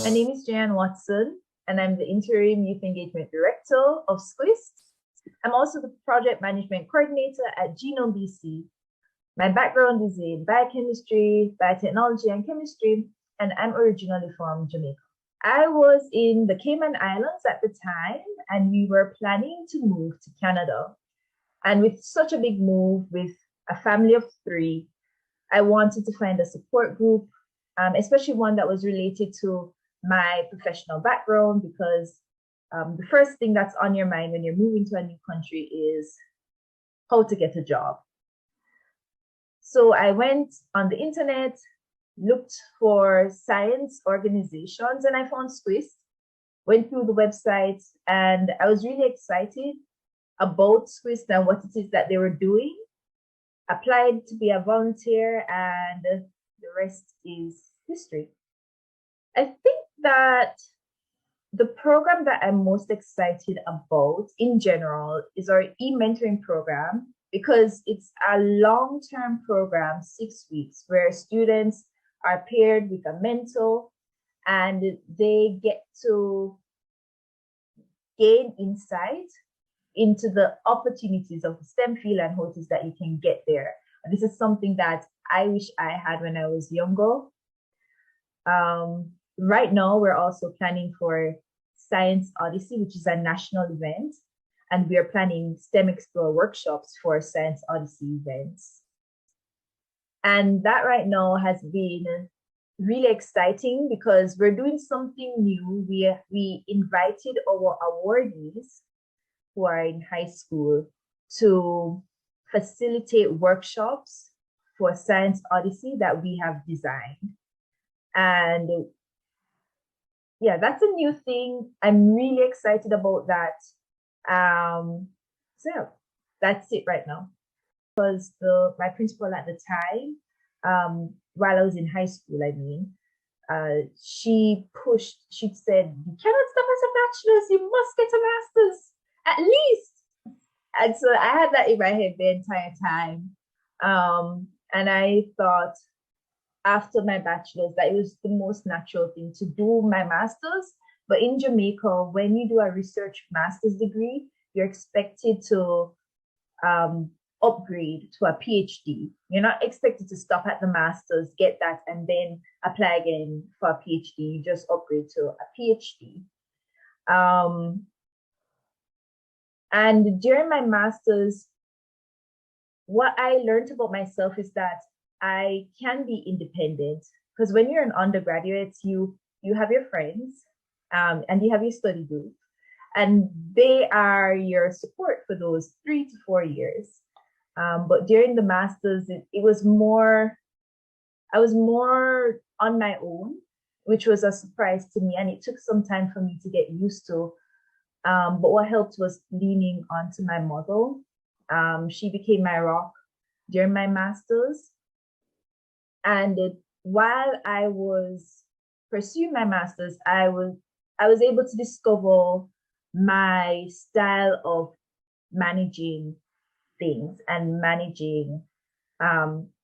My name is JeAnn Watson, and I'm the Interim Youth Engagement Director of SCWIST. I'm also the Project Management Coordinator at Genome BC. My background is in biochemistry, biotechnology, and chemistry, and I'm originally from Jamaica. I was in the Cayman Islands at the time, and we were planning to move to Canada. And with such a big move, with a family of 3, I wanted to find a support group, especially one that was related to my professional background, because the first thing that's on your mind when you're moving to a new country is how to get a job. So I went on the internet, looked for science organizations, and I found SCWIST, went through the website, and I was really excited about SCWIST and what it is that they were doing. Applied to be a volunteer, and the rest is history. I think that the program that I'm most excited about in general is our e-mentoring program, because it's a long-term program, 6 weeks, where students are paired with a mentor and they get to gain insight into the opportunities of the STEM field and how it is that you can get there. And this is something that I wish I had when I was younger. Right now, we're also planning for Science Odyssey, which is a national event, and we are planning STEM Explore workshops for Science Odyssey events. And that right now has been really exciting because we're doing something new. We invited our awardees who are in high school to facilitate workshops for Science Odyssey that we have designed. And yeah, that's a new thing. I'm really excited about that. So yeah, that's it right now. Because my principal at the time, while I was in high school, she said, you cannot stop at a bachelor's, you must get a master's at least. And so I had that in my head the entire time. And I thought after my bachelor's that it was the most natural thing to do my master's. But in Jamaica, when you do a research master's degree, you're expected to upgrade to a PhD. You're not expected to stop at the master's, get that, and then apply again for a PhD. You just upgrade to a PhD. And during my master's, what I learned about myself is that I can be independent, because when you're an undergraduate, you have your friends and you have your study group, and they are your support for those 3 to 4 years. But during the master's, I was more on my own, which was a surprise to me, and it took some time for me to get used to. But what helped was leaning onto my mother. She became my rock during my master's. And while I was pursuing my master's, I was able to discover my style of managing things and managing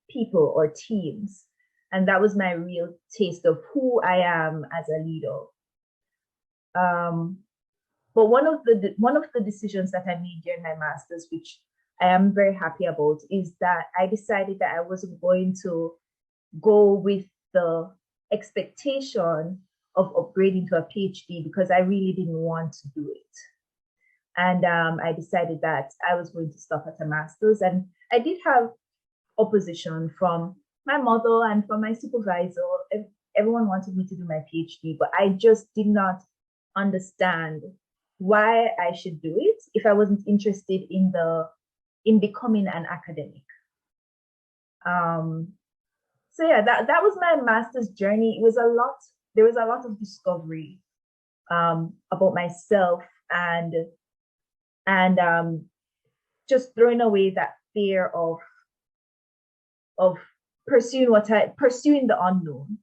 people or teams. And that was my real taste of who I am as a leader. But one of the decisions that I made during my master's, which I am very happy about, is that I decided that I wasn't going to go with the expectation of upgrading to a PhD, because I really didn't want to do it. And I decided that I was going to stop at a master's. And I did have opposition from my mother and from my supervisor. Everyone wanted me to do my PhD, but I just did not understand why I should do it if I wasn't interested in becoming an academic. So yeah, that was my master's journey. There was a lot of discovery about myself, and just throwing away that fear of pursuing the unknown.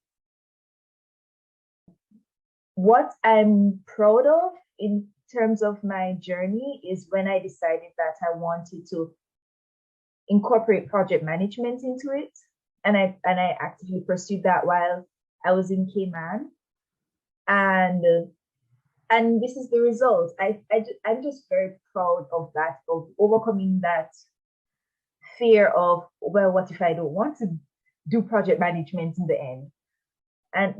What I'm proud of in terms of my journey is when I decided that I wanted to incorporate project management into it. And I actively pursued that while I was in Cayman. and and this is the result. I'm just very proud of that, of overcoming that fear of, well, what if I don't want to do project management in the end?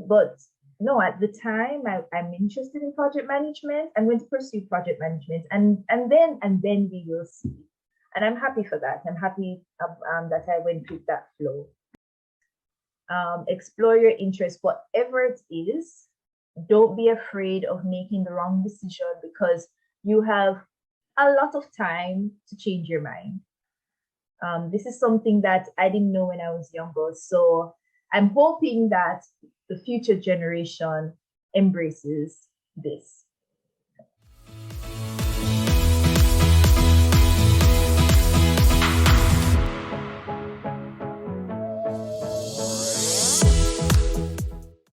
But no, at the time I'm interested in project management. I'm going to pursue project management, and then we will see. And I'm happy for that. I'm happy that I went with that flow. Explore your interest, whatever it is. Don't be afraid of making the wrong decision, because you have a lot of time to change your mind. This is something that I didn't know when I was younger. So I'm hoping that the future generation embraces this.